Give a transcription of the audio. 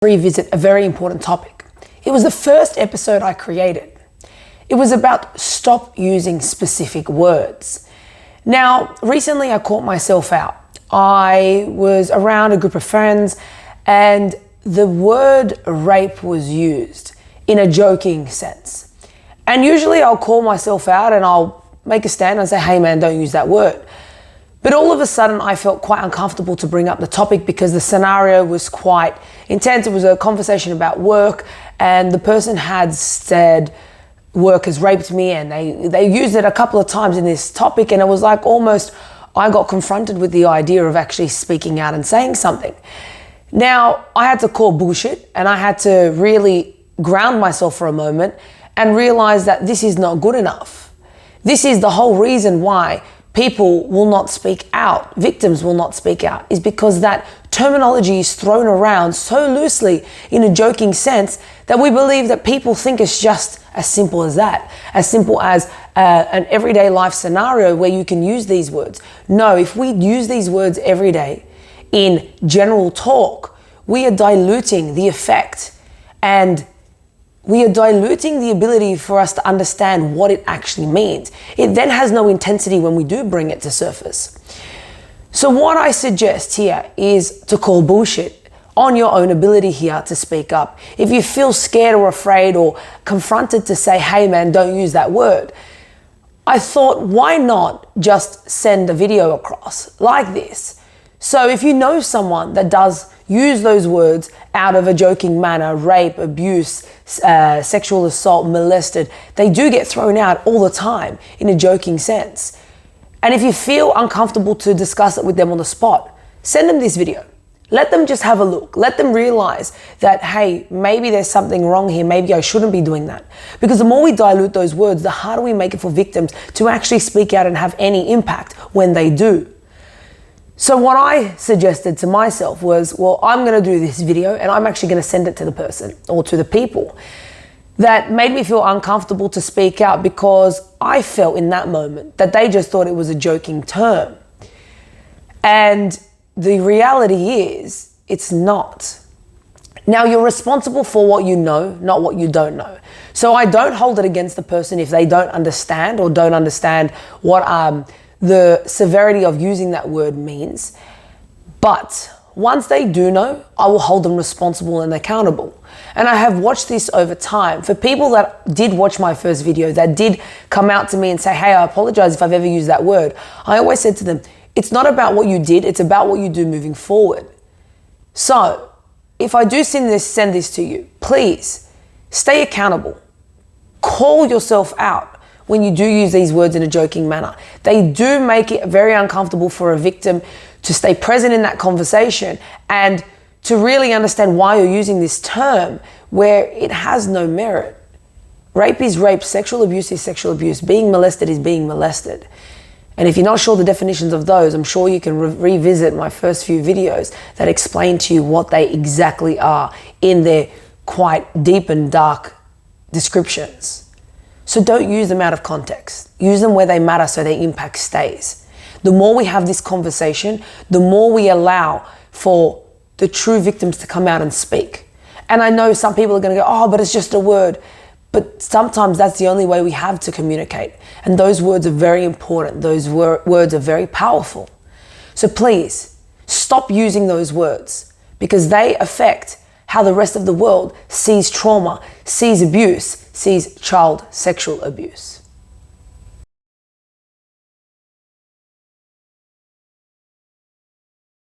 Revisit a very important topic. It was the first episode I created. It was about stop using specific words. Now, recently I caught myself out. I was around a group of friends and the word rape was used in a joking sense. And usually I'll call myself out and I'll make a stand and say, hey man, don't use that word. But all of a sudden I felt quite uncomfortable to bring up the topic because the scenario was quite intense. It was a conversation about work and the person had said work has raped me, and they used it a couple of times in this topic, and it was like almost I got confronted with the idea of actually speaking out and saying something. Now, I had to call bullshit and I had to really ground myself for a moment and realize that this is not good enough. This is the whole reason why people will not speak out, victims will not speak out, is because that terminology is thrown around so loosely in a joking sense that we believe that people think it's just as simple as that, as simple as an everyday life scenario where you can use these words. No, if we use these words every day in general talk, we are diluting the effect and we are diluting the ability for us to understand what it actually means. It then has no intensity when we do bring it to surface. So what I suggest here is to call bullshit on your own ability here to speak up. If you feel scared or afraid or confronted to say, hey man, don't use that word, I thought, why not just send a video across like this? So if you know someone that does use those words out of a joking manner, rape, abuse, sexual assault, molested, they do get thrown out all the time in a joking sense. And if you feel uncomfortable to discuss it with them on the spot, send them this video. Let them just have a look. Let them realize that, hey, maybe there's something wrong here. Maybe I shouldn't be doing that. Because the more we dilute those words, the harder we make it for victims to actually speak out and have any impact when they do. So what I suggested to myself was, well, I'm going to do this video and I'm actually going to send it to the person or to the people that made me feel uncomfortable to speak out, because I felt in that moment that they just thought it was a joking term. And the reality is, it's not. Now, you're responsible for what you know, not what you don't know. So I don't hold it against the person if they don't understand or don't understand what the severity of using that word means. But once they do know, I will hold them responsible and accountable. And I have watched this over time. For people that did watch my first video, that did come out to me and say, hey, I apologize if I've ever used that word, I always said to them, it's not about what you did, it's about what you do moving forward. So if I do send this to you, please stay accountable. Call yourself out when you do use these words in a joking manner. They do make it very uncomfortable for a victim to stay present in that conversation and to really understand why you're using this term where it has no merit. Rape is rape, sexual abuse is sexual abuse, being molested is being molested. And if you're not sure the definitions of those, I'm sure you can revisit my first few videos that explain to you what they exactly are in their quite deep and dark descriptions. So don't use them out of context. Use them where they matter so their impact stays. The more we have this conversation, the more we allow for the true victims to come out and speak. And I know some people are going to go, oh, but it's just a word. But sometimes that's the only way we have to communicate. And those words are very important. Those words are very powerful. So please stop using those words, because they affect how the rest of the world sees trauma, sees abuse, sees child sexual abuse.